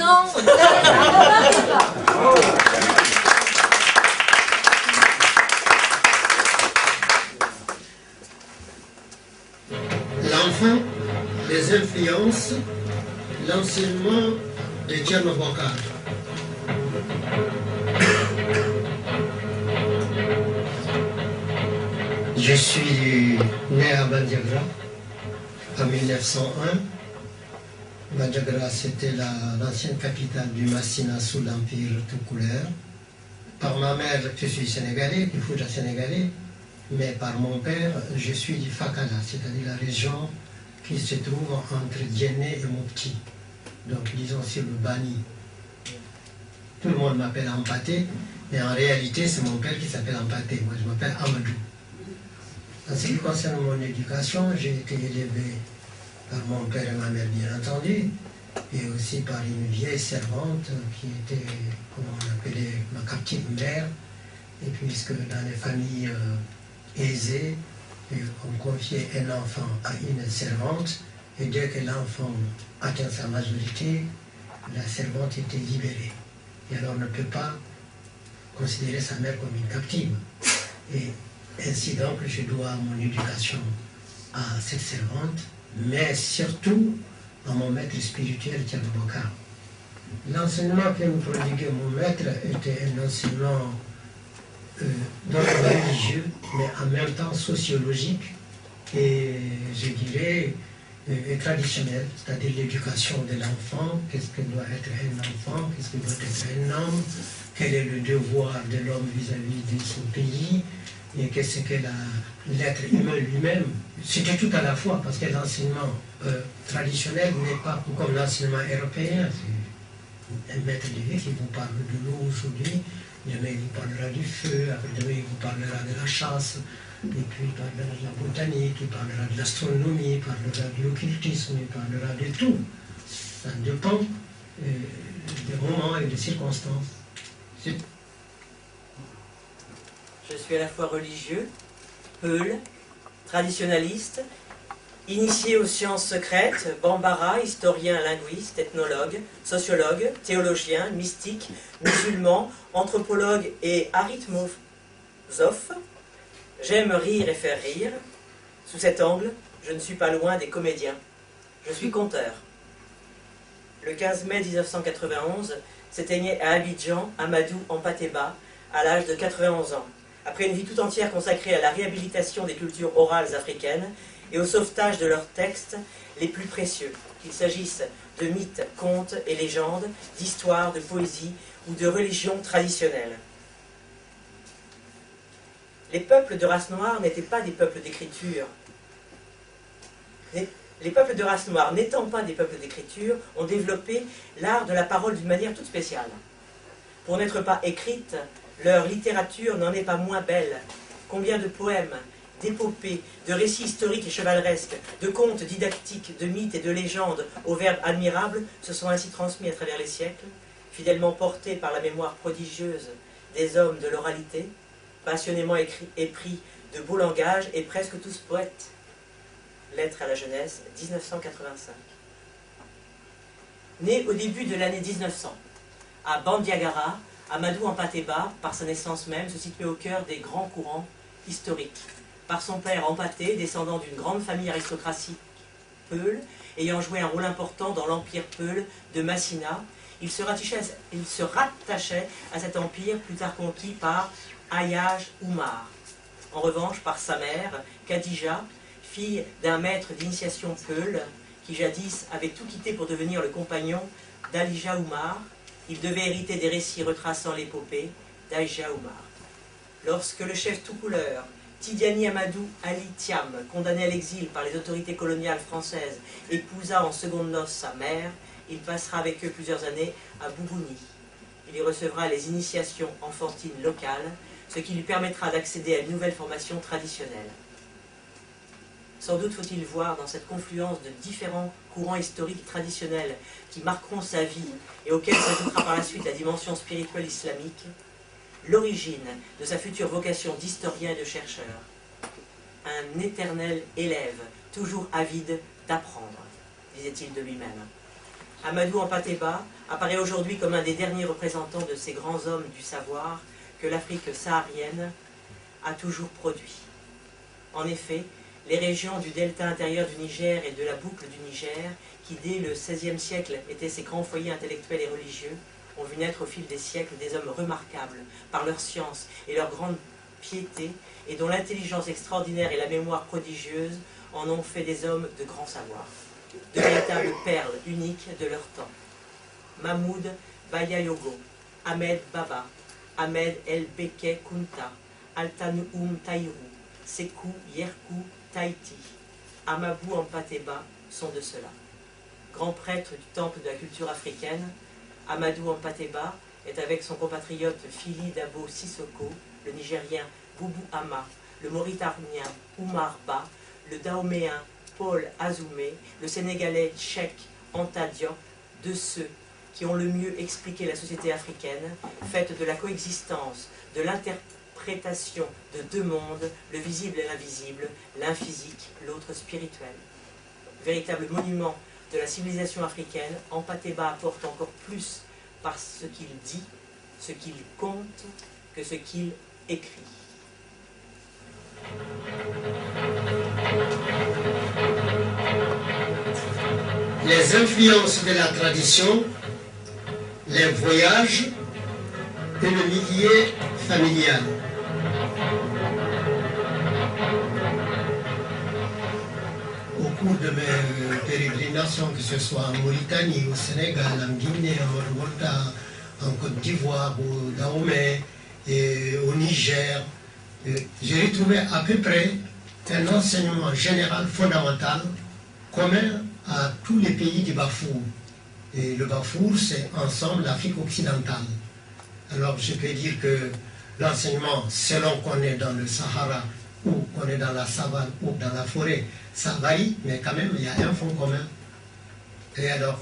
non. L'enfant, les influences, l'enseignement de Thierno Bokar. Je suis né à Bandiagra en 1901. Bandiagra, c'était l'ancienne capitale du Massina sous l'Empire toucouleur. Par ma mère, je suis sénégalais, du Fouta sénégalais, mais par mon père, je suis du Fakala, c'est-à-dire la région qui se trouve entre Djenné et Mopti. Donc, disons sur le Bani. Tout le monde m'appelle Ampaté, mais en réalité, c'est mon père qui s'appelle Ampaté. Moi, je m'appelle Amadou. En ce qui concerne mon éducation, j'ai été élevé par mon père et ma mère, bien entendu, et aussi par une vieille servante qui était, comme on appelait, ma captive mère. Et puisque dans les familles aisées, on confiait un enfant à une servante, et dès que l'enfant atteint sa majorité, la servante était libérée. Et alors on ne peut pas considérer sa mère comme une captive. Et ainsi donc, je dois mon éducation à cette servante, mais surtout à mon maître spirituel, Thierno Bokar. L'enseignement que me prodiguait mon maître était un enseignement d'ordre religieux, mais en même temps sociologique et, je dirais, traditionnel, c'est-à-dire l'éducation de l'enfant, qu'est-ce que doit être un enfant, qu'est-ce que doit être un homme, quel est le devoir de l'homme vis-à-vis de son pays, et qu'est-ce que l'être humain lui-même. C'était tout à la fois, parce que l'enseignement traditionnel n'est pas comme l'enseignement européen. C'est un maître de vie qui vous parle de l'eau aujourd'hui, demain il vous parlera du feu, après demain il vous parlera de la chasse, et puis il parlera de la botanique, il parlera de l'astronomie, il parlera de l'occultisme, il parlera de tout. Ça dépend des moments et des circonstances. Je suis à la fois religieux, peul, traditionnaliste, initié aux sciences secrètes, bambara, historien, linguiste, ethnologue, sociologue, théologien, mystique, musulman, anthropologue et arithmosophe. J'aime rire et faire rire. Sous cet angle, je ne suis pas loin des comédiens. Je suis conteur. Le 15 mai 1991, s'éteignait à Abidjan Amadou Ampateba, à l'âge de 91 ans. Après une vie tout entière consacrée à la réhabilitation des cultures orales africaines et au sauvetage de leurs textes les plus précieux, qu'il s'agisse de mythes, contes et légendes, d'histoires, de poésie ou de religions traditionnelles. Les peuples de race noire n'étaient pas des peuples d'écriture. Les peuples de race noire, n'étant pas des peuples d'écriture, ont développé l'art de la parole d'une manière toute spéciale. Pour n'être pas écrite, leur littérature n'en est pas moins belle. Combien de poèmes, d'épopées, de récits historiques et chevaleresques, de contes didactiques, de mythes et de légendes aux verbes admirables se sont ainsi transmis à travers les siècles, fidèlement portés par la mémoire prodigieuse des hommes de l'oralité, passionnément épris de beau langage et presque tous poètes. Lettre à la jeunesse, 1985. Né au début de l'année 1900, à Bandiagara, Amadou Ampateba, par sa naissance même, se situait au cœur des grands courants historiques. Par son père Ampaté, descendant d'une grande famille aristocratique peul, ayant joué un rôle important dans l'empire peul de Massina, il se rattachait à cet empire plus tard conquis par Ayaj Oumar. En revanche, par sa mère, Khadija, fille d'un maître d'initiation peul, qui jadis avait tout quitté pour devenir le compagnon d'Alija Oumar, il devait hériter des récits retraçant l'épopée d'Aïja Oumar. Lorsque le chef tout couleur, Tidiane Amadou Ali Thiam, condamné à l'exil par les autorités coloniales françaises, épousa en seconde noces sa mère, il passera avec eux plusieurs années à Boubouni. Il y recevra les initiations enfantines locales, ce qui lui permettra d'accéder à une nouvelle formation traditionnelle. Sans doute faut-il voir dans cette confluence de différents courants historiques traditionnels qui marqueront sa vie et auxquels s'ajoutera par la suite la dimension spirituelle islamique, l'origine de sa future vocation d'historien et de chercheur. Un éternel élève, toujours avide d'apprendre, disait-il de lui-même. Amadou Hampâté-Bâ apparaît aujourd'hui comme un des derniers représentants de ces grands hommes du savoir que l'Afrique saharienne a toujours produit. En effet, les régions du delta intérieur du Niger et de la boucle du Niger, qui dès le XVIe siècle étaient ces grands foyers intellectuels et religieux, ont vu naître au fil des siècles des hommes remarquables par leur science et leur grande piété, et dont l'intelligence extraordinaire et la mémoire prodigieuse en ont fait des hommes de grand savoir, de véritables perles uniques de leur temps. Mahmoud Bayayogo, Ahmed Baba, Ahmed El Beke Kunta, Altanououm Taïrou, Sékou Yerkou Taïti, Amadou Hampâté-Bâ sont de cela. Grand prêtre du temple de la culture africaine, Amadou Hampâté-Bâ est avec son compatriote Fili Dabo Sissoko, le Nigérien Boubou Hama, le Mauritanien Oumar Ba, le Dahoméen Paul Azoumé, le Sénégalais Cheikh Anta Diop, de ceux qui ont le mieux expliqué la société africaine, faite de la coexistence, de l'interprétation de deux mondes, le visible et l'invisible, l'un physique, l'autre spirituel. Véritable monument de la civilisation africaine, Hampâté-Bâ apporte encore plus par ce qu'il dit, ce qu'il compte, que ce qu'il écrit. Les influences de la tradition, les voyages et le milieu familial. Au cours de mes pérégrinations, que ce soit en Mauritanie, au Sénégal, en Guinée, en Rwanda, en Côte d'Ivoire, au Dahomey et au Niger, j'ai retrouvé à peu près un enseignement général fondamental commun à tous les pays du Bafour. Et le Bafour, c'est ensemble l'Afrique occidentale. Alors je peux dire que l'enseignement, selon qu'on est dans le Sahara ou qu'on est dans la savane ou dans la forêt, ça varie, mais quand même il y a un fond commun. Et alors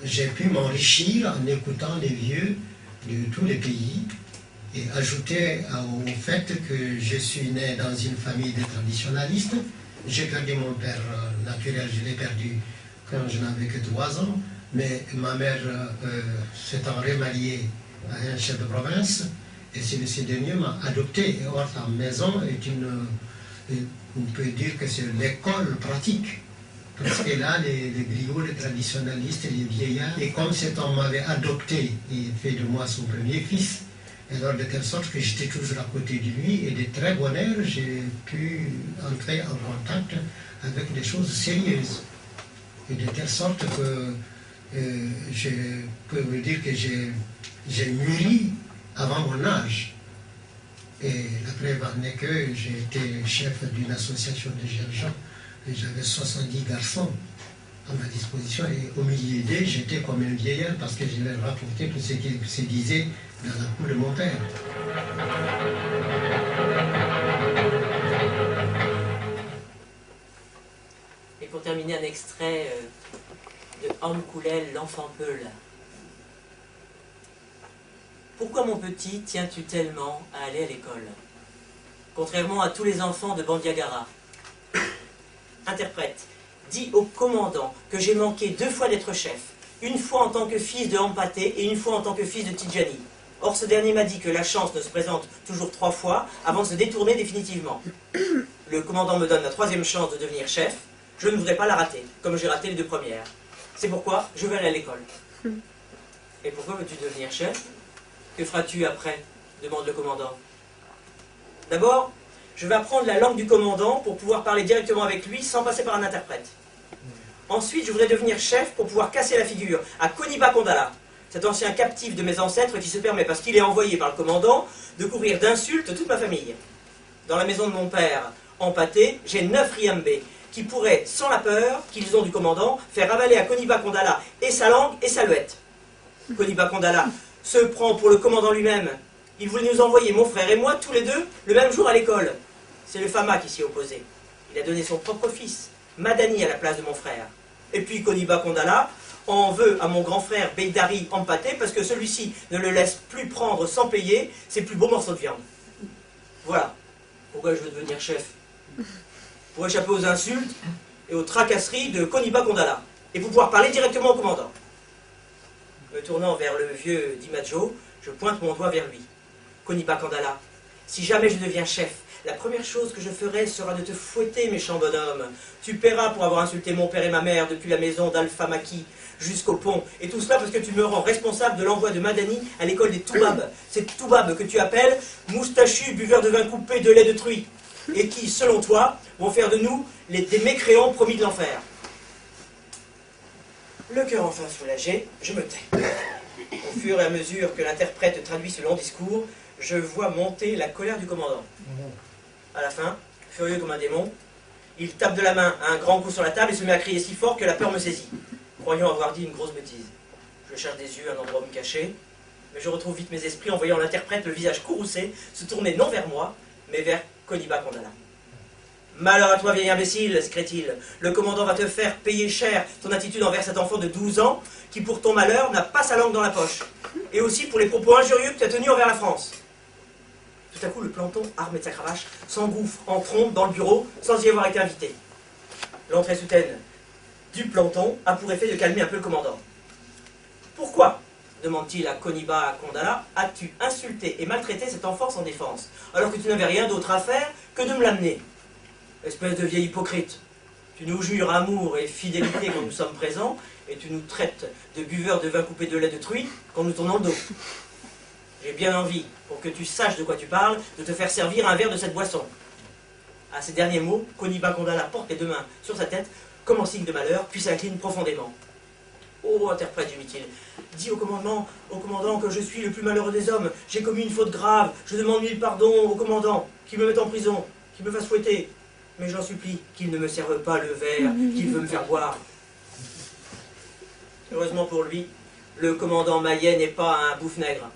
j'ai pu m'enrichir en écoutant les vieux de tous les pays et ajouter au fait que je suis né dans une famille de traditionalistes. J'ai perdu mon père naturel, je l'ai perdu quand je n'avais que 3 ans, mais ma mère s'étant remariée à un chef de province, et ce dernier m'a adopté. Et or, sa maison est on peut dire que c'est l'école pratique. Parce que là, les griots, les traditionalistes, les vieillards, et comme cet homme m'avait adopté et fait de moi son premier fils, alors de telle sorte que j'étais toujours à côté de lui, et de très bonne heure, j'ai pu entrer en contact avec des choses sérieuses. Et de telle sorte que je peux vous dire que j'ai mûri avant mon âge. Et la preuve en est que j'ai été chef d'une association de jeunes gens, et j'avais 70 garçons à ma disposition, et au milieu d'eux, j'étais comme un vieillard parce que je leur rapportais tout ce qui se disait dans la cour de mon père. Et pour terminer, un extrait de Homme Koulel, l'enfant Peul. Pourquoi, mon petit, tiens-tu tellement à aller à l'école? Contrairement à tous les enfants de Bandiagara. Interprète. Dis au commandant que j'ai manqué 2 fois d'être chef, une fois en tant que fils de Hampâté et une fois en tant que fils de Tidjani. Or, ce dernier m'a dit que la chance ne se présente toujours 3 fois avant de se détourner définitivement. Le commandant me donne la 3e chance de devenir chef. Je ne voudrais pas la rater, comme j'ai raté les 2 premières. C'est pourquoi je vais aller à l'école. Et pourquoi veux-tu devenir chef? Que feras-tu après? Demande le commandant. D'abord, je vais apprendre la langue du commandant pour pouvoir parler directement avec lui sans passer par un interprète. Ensuite, je voudrais devenir chef pour pouvoir casser la figure à Koniba Kondala, cet ancien captif de mes ancêtres qui se permet, parce qu'il est envoyé par le commandant, de couvrir d'insultes toute ma famille. Dans la maison de mon père, Hampâté, j'ai 9 riambés qui pourraient, sans la peur qu'ils ont du commandant, faire avaler à Koniba Kondala et sa langue et sa luette. Koniba Kondala se prend pour le commandant lui-même. Il voulait nous envoyer, mon frère et moi, tous les deux, le même jour à l'école. C'est le Fama qui s'y est opposé. Il a donné son propre fils, Madani, à la place de mon frère. Et puis Koniba Kondala en veut à mon grand frère Beidari Hampâté parce que celui-ci ne le laisse plus prendre sans payer ses plus beaux morceaux de viande. Voilà pourquoi je veux devenir chef. Pour échapper aux insultes et aux tracasseries de Koniba Kondala. et pour pouvoir parler directement au commandant. Me tournant vers le vieux Dimaggio, je pointe mon doigt vers lui. Koniba Kandala, si jamais je deviens chef, la première chose que je ferai sera de te fouetter, méchant bonhomme. Tu paieras pour avoir insulté mon père et ma mère depuis la maison d'Alpha Maki jusqu'au pont. Et tout cela parce que tu me rends responsable de l'envoi de Madani à l'école des Toubabs. Ces Toubabs que tu appelles moustachus, buveurs de vin coupé, de lait de truie. Et qui, selon toi, vont faire de nous des mécréants promis de l'enfer. Le cœur enfin soulagé, je me tais. Au fur et à mesure que l'interprète traduit ce long discours, je vois monter la colère du commandant. À la fin, furieux comme un démon, il tape de la main un grand coup sur la table et se met à crier si fort que la peur me saisit, croyant avoir dit une grosse bêtise. Je cherche des yeux un endroit où me cacher, mais je retrouve vite mes esprits en voyant l'interprète, le visage courroucé, se tourner non vers moi, mais vers Koniba Kandala. « Malheur à toi, vieil imbécile, s'écrie-t-il. Le commandant va te faire payer cher ton attitude envers cet enfant de 12 ans, qui pour ton malheur n'a pas sa langue dans la poche. Et aussi pour les propos injurieux que tu as tenus envers la France. » Tout à coup, le planton, armé de sa cravache, s'engouffre en trombe dans le bureau, sans y avoir été invité. L'entrée soudaine du planton a pour effet de calmer un peu le commandant. « Pourquoi, demande-t-il à Koniba Kandala, as-tu insulté et maltraité cet enfant sans défense, alors que tu n'avais rien d'autre à faire que de me l'amener? Espèce de vieil hypocrite, tu nous jures amour et fidélité quand nous sommes présents, et tu nous traites de buveurs de vin coupé de lait de truie quand nous tournons le dos. J'ai bien envie, pour que tu saches de quoi tu parles, de te faire servir un verre de cette boisson. » À ces derniers mots, Koniba Kandala porte les deux mains sur sa tête, comme en signe de malheur, puis s'incline profondément. « Oh, interprète, gémit-il, dis au commandant que je suis le plus malheureux des hommes, j'ai commis une faute grave, je demande 1000 pardons au commandant, qu'il me mette en prison, qu'il me fasse fouetter. Mais j'en supplie qu'il ne me serve pas le verre qu'il veut me faire boire. » Heureusement pour lui, le commandant Maillet n'est pas un bouffe-nègre.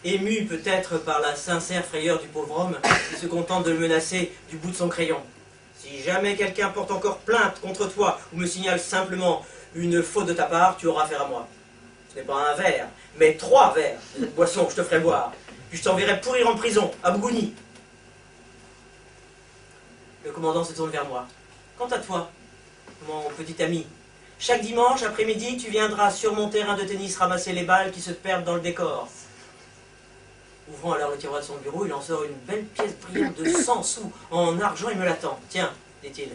Ému peut-être par la sincère frayeur du pauvre homme, il se contente de le menacer du bout de son crayon. « Si jamais quelqu'un porte encore plainte contre toi ou me signale simplement une faute de ta part, tu auras affaire à moi. Ce n'est pas un verre, mais 3 verres de cette boisson que je te ferai boire. Puis je t'enverrai pourrir en prison, à Bougouni. » Le commandant se tourne vers moi. « Quant à toi, mon petit ami, chaque dimanche après-midi, tu viendras sur mon terrain de tennis ramasser les balles qui se perdent dans le décor. » Ouvrant alors le tiroir de son bureau, il en sort une belle pièce brillante de 100 sous en argent et me l'attend. « Tiens, dit-il,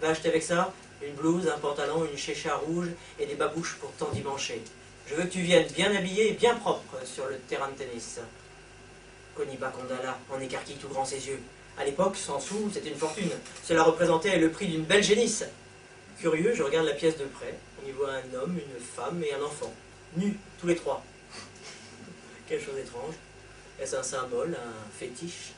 va acheter avec ça une blouse, un pantalon, une chécha rouge et des babouches pour t'endimancher. Je veux que tu viennes bien habillé et bien propre sur le terrain de tennis. » Koniba Kandala en écarquille tout grand ses yeux. À l'époque, 100 sous, c'était une fortune. Cela représentait le prix d'une belle génisse. Curieux, je regarde la pièce de près. On y voit un homme, une femme et un enfant. Nus, tous les 3. Quelle chose étrange. Est-ce un symbole, un fétiche?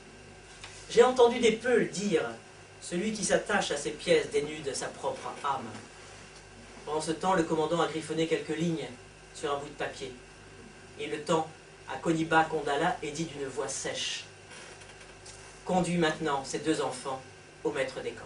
J'ai entendu des peuls dire « Celui qui s'attache à ces pièces dénude sa propre âme. » Pendant ce temps, le commandant a griffonné quelques lignes sur un bout de papier. Et le temps à Koniba Kandala et dit d'une voix sèche: « Conduis maintenant ces 2 enfants au maître d'école. »